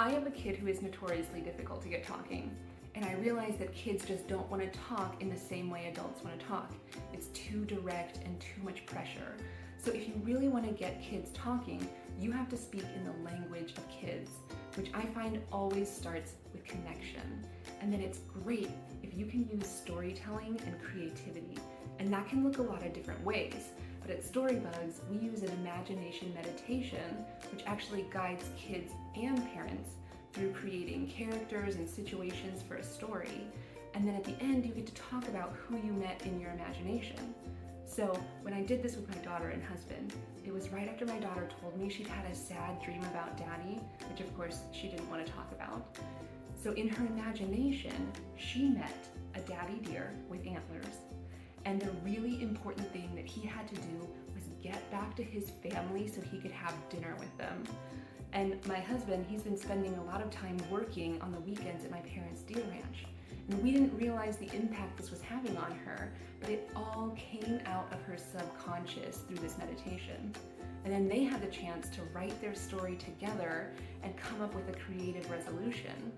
I have a kid who is notoriously difficult to get talking, and I realize that kids just don't want to talk in the same way adults want to talk. It's too direct and too much pressure. So if you really want to get kids talking, you have to speak in the language of kids, which I find always starts with connection. And then it's great if you can use storytelling and creativity, and that can look a lot of different ways. But at Storybugs, we use an imagination meditation, which actually guides kids and parents through creating characters and situations for a story. And then at the end, you get to talk about who you met in your imagination. So when I did this with my daughter and husband, it was right after my daughter told me she'd had a sad dream about daddy, which of course she didn't want to talk about. So in her imagination, she met a daddy deer with antlers. And the really important thing that he had to do was get back to his family so he could have dinner with them. And my husband, he's been spending a lot of time working on the weekends at my parents' deer ranch. And we didn't realize the impact this was having on her, but it all came out of her subconscious through this meditation. And then they had the chance to write their story together and come up with a creative resolution.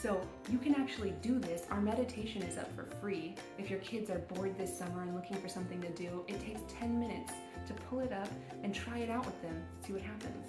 So you can actually do this. Our meditation is up for free. If your kids are bored this summer and looking for something to do, it takes 10 minutes to pull it up and try it out with them, see what happens.